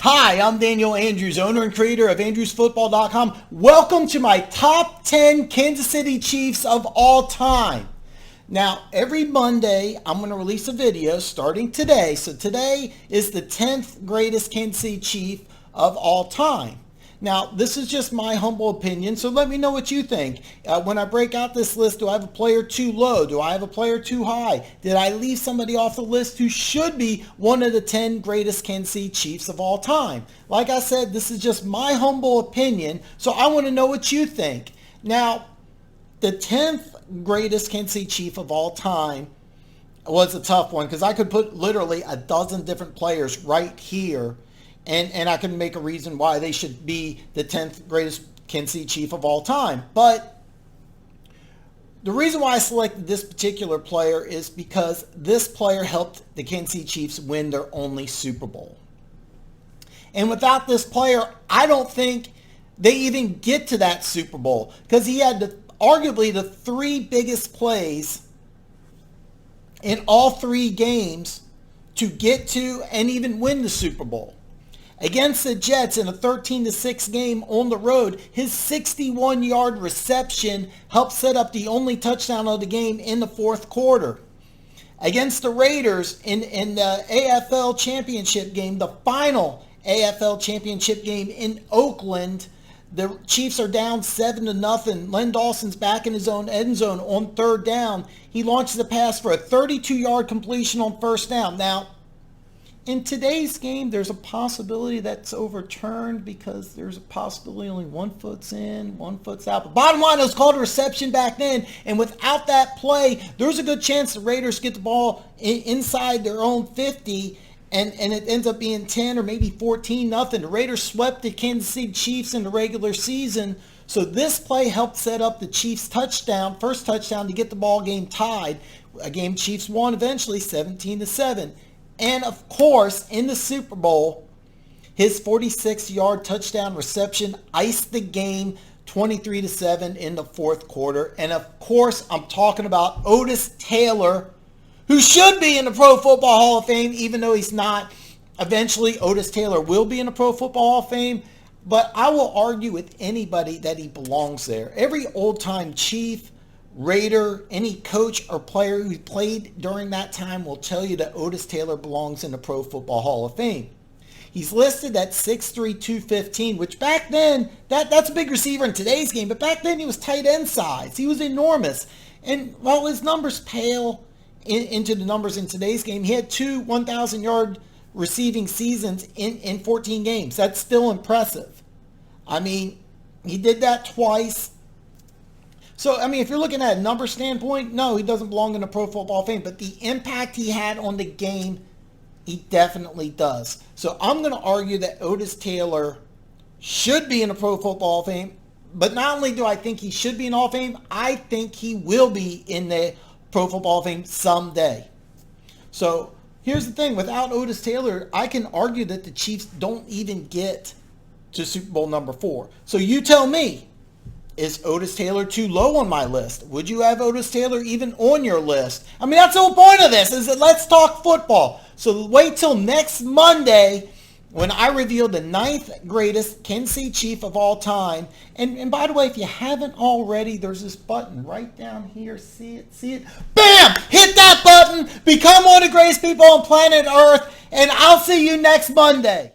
Hi, I'm Daniel Andrews, owner and creator of AndrewsFootball.com. Welcome to my top 10 Kansas City Chiefs of all time. Now, every Monday, I'm going to release a video starting today. So today is the 10th greatest Kansas City Chief of all time. Now, this is just my humble opinion, so let me know what you think. When I break out this list, do I have a player too low? Do I have a player too high? Did I leave somebody off the list who should be one of the 10 greatest Kansas City Chiefs of all time? Like I said, this is just my humble opinion, so I want to know what you think. Now, the 10th greatest Kansas City Chief of all time was a tough one because I could put literally a dozen different players right here. And I can make a reason why they should be the 10th greatest Kansas City Chief of all time. But the reason why I selected this particular player is because this player helped the Kansas City Chiefs win their only Super Bowl. And without this player, I don't think they even get to that Super Bowl because he had arguably the three biggest plays in all three games to get to and even win the Super Bowl. Against the Jets in a 13-6 game on the road, his 61-yard reception helped set up the only touchdown of the game in the fourth quarter. Against the Raiders in the AFL Championship game, the final AFL Championship game in Oakland, the Chiefs are down 7-0. Len Dawson's back in his own end zone on third down. He launches a pass for a 32-yard completion on first down. Now, in today's game, there's a possibility that's overturned because there's a possibility only 1 foot's in, 1 foot's out. But bottom line, it was called a reception back then. And without that play, there's a good chance the Raiders get the ball inside their own 50, and it ends up being 10 or maybe 14-0. The Raiders swept the Kansas City Chiefs in the regular season. So this play helped set up the Chiefs' first touchdown to get the ball game tied. A game Chiefs won eventually 17-7. And of course, in the Super Bowl, his 46-yard touchdown reception iced the game 23-7 in the fourth quarter. And of course, I'm talking about Otis Taylor, who should be in the Pro Football Hall of Fame, even though he's not. Eventually, Otis Taylor will be in the Pro Football Hall of Fame. But I will argue with anybody that he belongs there. Every old-time Chief, Raider, any coach or player who played during that time will tell you that Otis Taylor belongs in the Pro Football Hall of Fame. He's listed at 6'3", 215, which back then, that's a big receiver in today's game, but back then he was tight end size. He was enormous. And while his numbers pale into the numbers in today's game, he had two 1,000-yard receiving seasons in 14 games. That's still impressive. I mean, he did that twice. So, I mean, if you're looking at a number standpoint, no, he doesn't belong in the Pro Football Hall of Fame. But the impact he had on the game, he definitely does. So I'm going to argue that Otis Taylor should be in the Pro Football Hall of Fame. But not only do I think he should be in the Hall of Fame, I think he will be in the Pro Football Hall of Fame someday. So here's the thing. Without Otis Taylor, I can argue that the Chiefs don't even get to Super Bowl number 4. So you tell me. Is Otis Taylor too low on my list? Would you have Otis Taylor even on your list? I mean, that's the whole point of this, is that let's talk football. So wait till next Monday when I reveal the 9th greatest Kansas City Chief of all time. And by the way, if you haven't already, there's this button right down here. See it? See it? Bam! Hit that button. Become one of the greatest people on planet Earth. And I'll see you next Monday.